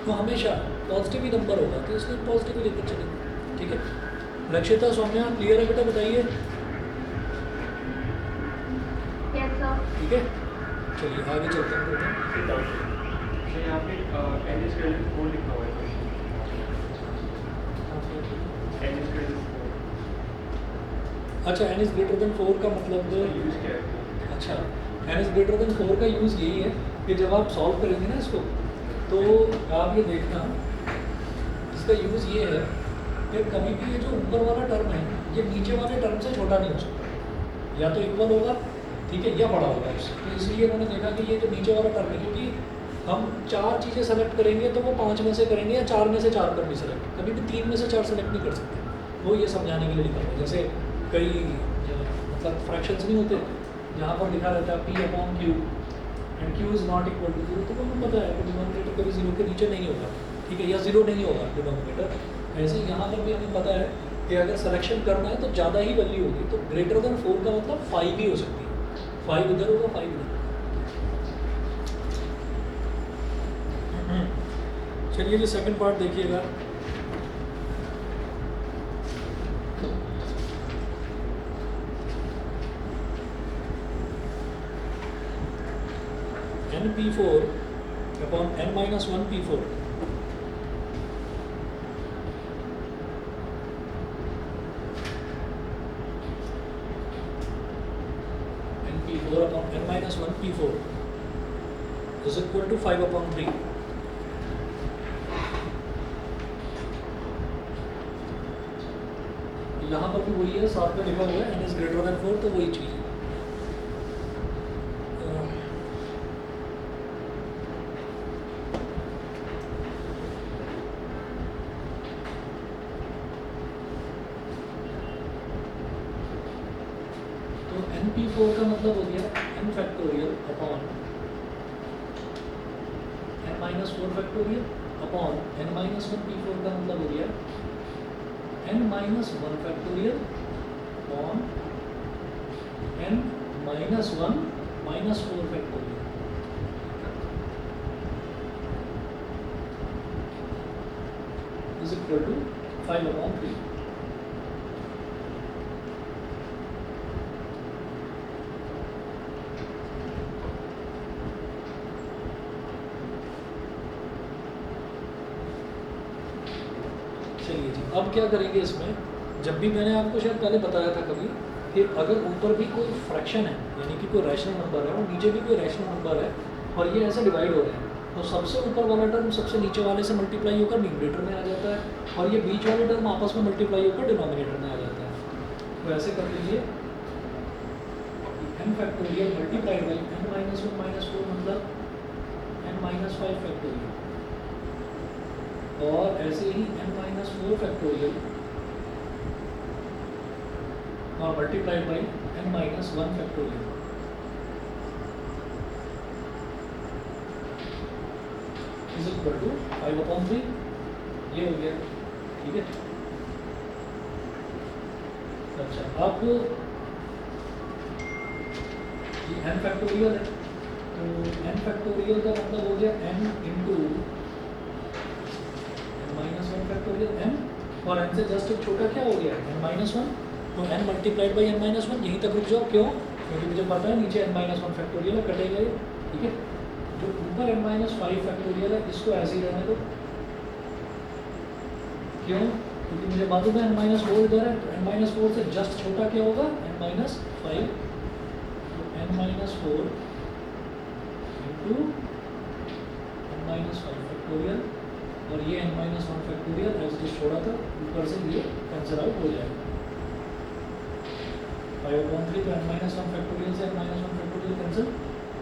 तो हमेशा पॉजिटिव ही नंबर होगा, तो इसलिए पॉजिटिव ही लेकर चलेंगे। ठीक है, लक्षिता, सौम्या, क्लियर है बेटा, बताइए। Yes, sir. ठीक है, चलिए आगे चलते हैं बेटा। तो यहाँ पे n is greater than 4 लिखा हुआ है, n is greater than 4, अच्छा, n इज ग्रेटर देन 4 का मतलब, यूज़ क्या है? अच्छा, n इज ग्रेटर देन 4 का यूज़ यही है कि जब आप सॉल्व करेंगे ना इसको, तो आप ये देखना, इसका यूज़ ये है कि कभी भी ये जो ऊपर वाला टर्म है ये नीचे वाले टर्म से छोटा नहीं हो सकता, या तो इक्वल होगा, ठीक है, या बड़ा होगा इससे। तो इसलिए उन्होंने देखा कि ये जो नीचे वाला टर्म है, क्योंकि हम 4 चीज़ें सेलेक्ट करेंगे तो वो 5 में से करेंगे या 4 में से 4 कर भी सेलेक्ट, कभी भी 3 में से 4 सेलेक्ट नहीं कर सकते। वो ये समझाने के लिए लिखा हुआ है, जैसे कई मतलब फ्रैक्शंस नहीं होते जहाँ पर लिखा रहता है p/q and q is not equal to 0, तो हमें पता है कि डिनोमिनेटर कभी 0 के नीचे नहीं होगा, ठीक है, या 0 नहीं होगा डिनोमिनेटर। ऐसे ही यहाँ पर भी हमें पता है कि अगर सिलेक्शन करना है तो ज़्यादा ही वैल्यू होगी, तो ग्रेटर देन 4 का मतलब 5 भी हो सकती है, 5 इधर होगा 5 इधर। चलिए जी, सेकंड पार्ट देखिएगा। n/p4 upon n-1 p4, n/p4 upon n-1 p4 is equal to 5/3। यहाँ पर भी वही है, साथ में लिखा हुआ है n इज ग्रेटर देन 4, तो वही चीज़ है। तो n/p4 का मतलब हो गया n factorial upon n-4 factorial upon n-1 p4 का मतलब हो गया n-1 factorial upon n-1 -4 factorial. Is equal to 5/3। चलिए जी, अब क्या करेंगे इसमें, जब भी मैंने आपको शायद पहले बताया था कभी कि अगर ऊपर भी कोई फ्रैक्शन है, यानी कि कोई रैशनल नंबर है और नीचे भी कोई रैशनल नंबर है और ये ऐसे डिवाइड हो रहे हैं, तो सबसे ऊपर वाला टर्म सबसे नीचे वाले से मल्टीप्लाई होकर न्यूमरेटर में आ जाता है और ये बीच वाले टर्म आपस में मल्टीप्लाई होकर डिनोमिनेटर में आ जाता है। तो ऐसे कर लीजिए, n factorial multiplied by n-1 -4 मतलब n-5 फैक्टोरियल, और ऐसे ही n-4 फैक्टोरियल और multiplied by n-1 factorial is equal to 5/3। ये हो गया। ठीक है। अच्छा, अब ये n फैक्टोरियल है, तो n फैक्टोरियल का मतलब हो गया n into n-1 factorial n, और n से जस्ट एक छोटा क्या हो गया n-1, तो n मल्टीप्लाइड बाई n-1, यहीं तक रुक जाओ। क्यों? क्योंकि मुझे पता है नीचे n-1 फैक्टोरियल है, कटेगा ये, ठीक है। जो ऊपर n-5 फैक्टोरियल है इसको ऐसे ही रहने दो। क्यों? क्योंकि मुझे मालूम है n-4 इधर है, तो n-4 से जस्ट छोटा क्या होगा n-5, तो n-4 इंटू n-5 फैक्टोरियल, और ये n-1 फैक्टोरियल ऐसे जो छोड़ा था ऊपर से ये कैंसिल आउट हो जाएगा। 5/3 तो n-1 फैक्टोरियल से n-1 factorial cancel,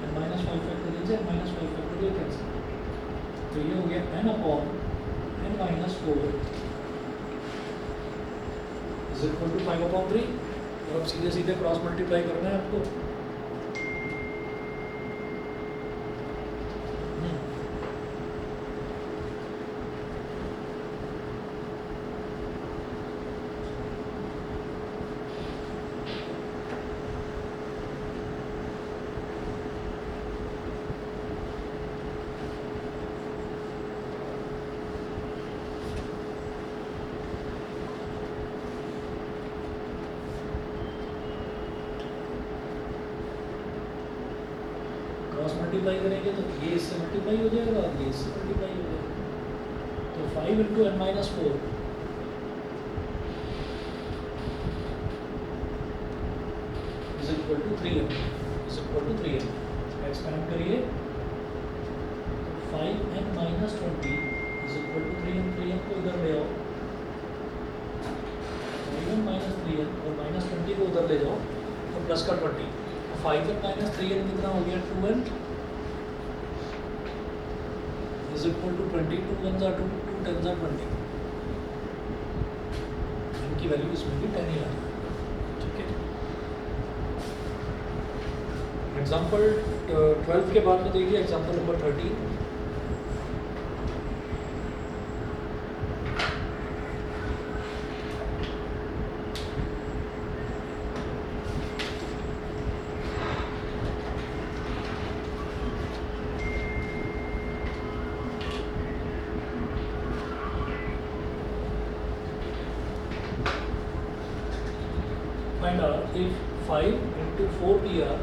n-5 factorial से n-5 फैक्टोरियल कैंसिल, तो ये हो गया n/n-4 इज इक्वल टू 5/3। और अब सीधे सीधे क्रॉस मल्टीप्लाई करना है आपको। क्रॉस मल्टीप्लाई करेंगे तो ये इससे मल्टीप्लाई हो जाएगा और ये इससे मल्टीप्लाई हो जाएगा, तो 5 into n-4 is equal to 3n, is equal to 3n। Expand करिए, 5n-20 is equal to 3n, 3n को इधर ले आओ, 5n-3n और -20 को उधर ले जाओ, तो प्लस का 20, 5n-3n कितना हो गया 2n इज इक्वल टू 20, 2 1 2, 2 10 20, इनकी वैल्यू इसमें भी 10 ही आ रही है, ठीक है। एग्जाम्पल 12 के बाद में देखिए example number 13। Find out if 5 into 4pr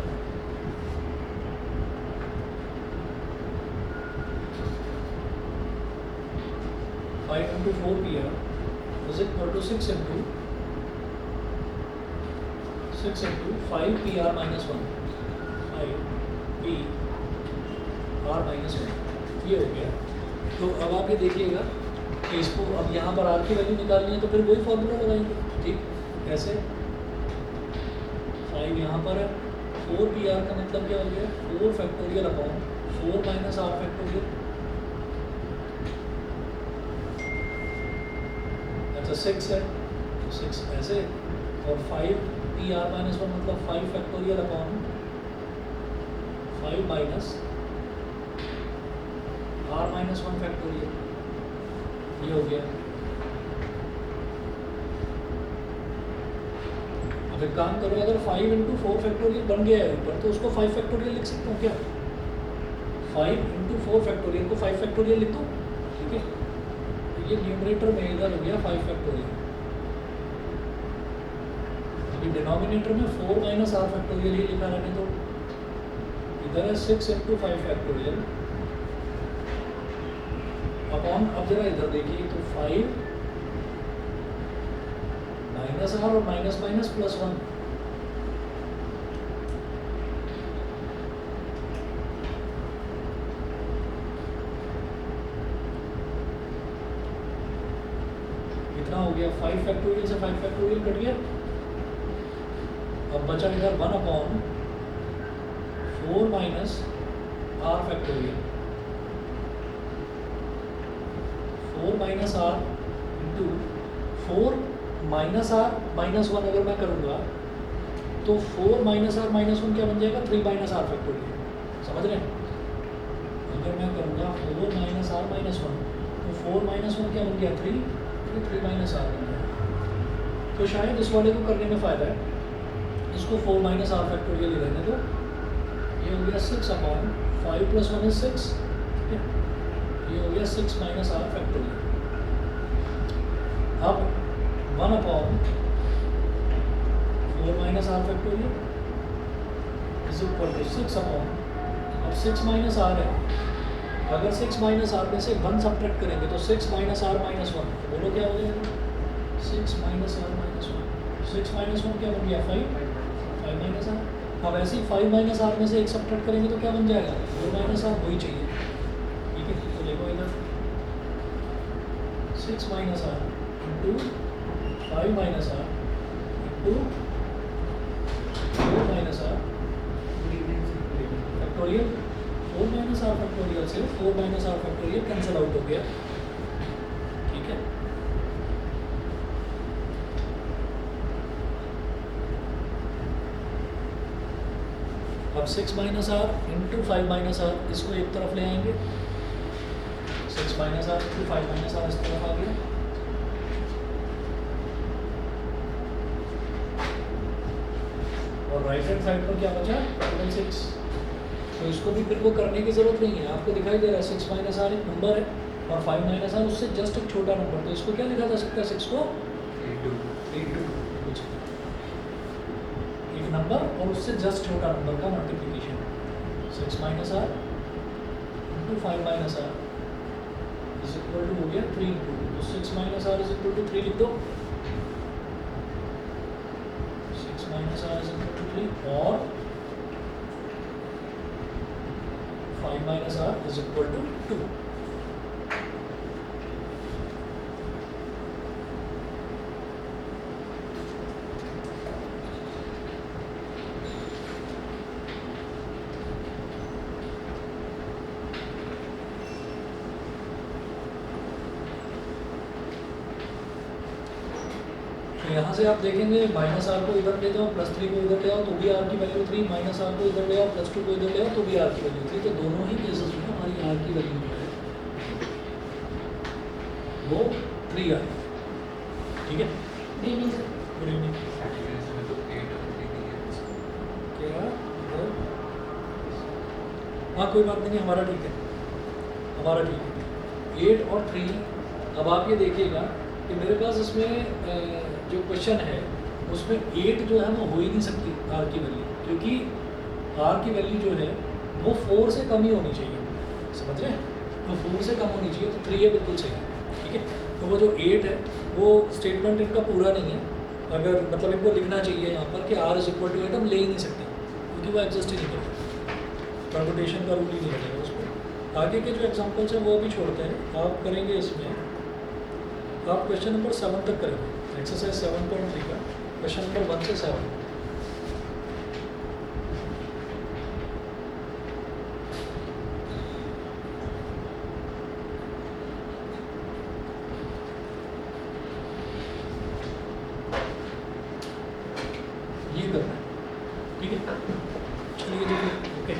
is equal to 6 into 5pr minus 1, 5pr minus 1, ये हो गया। तो अब आप ये देखिएगा कि इसको अब यहाँ पर r की वैल्यू निकालनी है, तो फिर वही फॉर्मूला लगाएंगे, ठीक। कैसे? 5 यहाँ पर है, 4pr का मतलब क्या हो गया 4 factorial upon 4 minus r factorial. अच्छा 6 है तो 6 ऐसे, और 5pr माइनस 1 मतलब 5 factorial upon 5 minus r minus 1 factorial, ये हो गया। अब एक काम करो, अगर 5 इंटू 4 फैक्टोरियल बन गया है ऊपर, तो उसको 5 फैक्टोरियल लिख सकता हूँ क्या? 5 इंटू 4 फैक्टोरियल को 5 फैक्टोरियल लिख दो, ठीक है। तो ये न्यूमरेटर में इधर हो गया 5 फैक्टोरियल, अभी डिनोमिनेटर में 4 माइनस r फैक्टोरियल ही लिखा रहने दो। इधर है 6 इंटू 5 फैक्टोरियल अपॉन, अब जरा इधर देखिए तो 5 माइनस r और माइनस माइनस प्लस 1, कितना हो गया 5 फैक्टोरियल से 5 फैक्टोरियल कट गया। अब बचा इधर 1 upon 4 minus r factorial, 4 minus r into 4 minus r minus 1 अगर मैं करूँगा तो 4 माइनस r माइनस 1 क्या बन जाएगा 3 माइनस r फैक्टोरियल, समझ रहे हैं? अगर मैं करूँगा 4 माइनस r माइनस 1 तो 4 माइनस 1 क्या बन गया 3, तो 3 माइनस आर बन जाएगा। तो शायद इस वाले को करने में फ़ायदा है, इसको 4 माइनस आर फैक्टोरियल ही रहने दो। ये हो गया 6 अपॉन 5 प्लस 1 इज 6, ठीक है। ये हो गया 6 माइनस आर फैक्टोरियल। अब 1 upon 4 minus r factorial is equal to 6 upon, अब 6 माइनस आर है, अगर 6 माइनस आर में से 1 सब्ट्रैक्ट करेंगे तो 6 माइनस आर माइनस 1, तो बोलो क्या हो जाएगा? 6 माइनस आर माइनस 1, 6 माइनस 1 क्या बन गया? 5 माइनस आर। अब ऐसे ही 5 माइनस आर में से 1 सब्ट्रैक्ट करेंगे तो क्या बन जाएगा? 4 माइनस आर, वही चाहिए, ठीक है। तो देखो इधर 6 minus r into 5 minus r into 4 minus r factorial. 4 minus r factorial से 4 minus r factorial cancel out हो गया, ठीक है। अब 6 minus r into 5 minus r, इसको एक तरफ ले आएंगे, 6 minus r into 5 minus r इस तरफ आ गया। और राइट हैंड साइड पर क्या बचा? 6। तो इसको भी फिर वो करने की ज़रूरत नहीं है, आपको दिखाई दे रहा है 6 माइनस आर एक नंबर है और 5 माइनस आर उससे जस्ट एक छोटा नंबर, तो इसको क्या लिखा जा सकता है? 6 को 8 कुछ एक नंबर और उससे जस्ट छोटा नंबर का multiplication. 6 minus r into 5 minus r is equal to हो गया 3 इंटू, तो 6 minus r is equal to 3 लिख दो। 6 minus r is equal to 3 और 5 minus r is equal to 2। तो यहाँ से आप देखेंगे माइनस आर को इधर ले जाओ, प्लस 3 को इधर ले आओ तो भी आर की वैल्यू 3, माइनस आर को इधर ले आओ, प्लस 2 को इधर ले आओ तो भी आर की वैल्यू 3। तो दोनों ही केसेस में हमारी आर की वैल्यू जो है वो 3 आई, ठीक है। Good evening. क्या? हाँ कोई बात नहीं, हमारा ठीक है, हमारा ठीक है। 8 और 3। अब आप ये देखिएगा कि मेरे पास इसमें जो क्वेश्चन है उसमें 8 जो है वो हो ही नहीं सकती आर की वैल्यू, क्योंकि आर की वैल्यू जो है वो 4 से कम ही होनी चाहिए, समझ रहे हैं? तो 4 से कम होनी चाहिए, तो 3 है बिल्कुल सही, ठीक है। तो वो जो 8 है वो स्टेटमेंट इनका पूरा नहीं है, अगर मतलब इनको लिखना चाहिए यहाँ पर कि आर इज इक्वल टू 8 हम ले ही नहीं सकते, क्योंकि वो एग्जिस्ट ही नहीं करता, कंप्यूटेशन का रूल ही नहीं रहेगा उसको। आगे के जो एग्जाम्पल्स हैं वो भी छोड़ते हैं, आप करेंगे इसमें, आप क्वेश्चन नंबर 7 तक करेंगे, एक्सरसाइज 7.3 का क्वेश्चन नंबर 1 से 7। ये करना है, ठीक है। चलिए देखिए, ओके।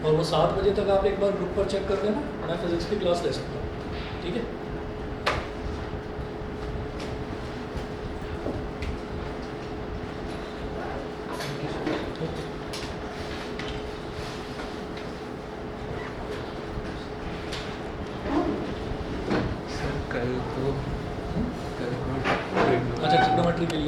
और वो 7 बजे तक आप एक बार ग्रुप पर चेक कर लेना, मैं फिजिक्स की क्लास ले सकता हूँ, ठीक है। सर कल को अच्छा, ट्रिग्नोमेट्री के लिए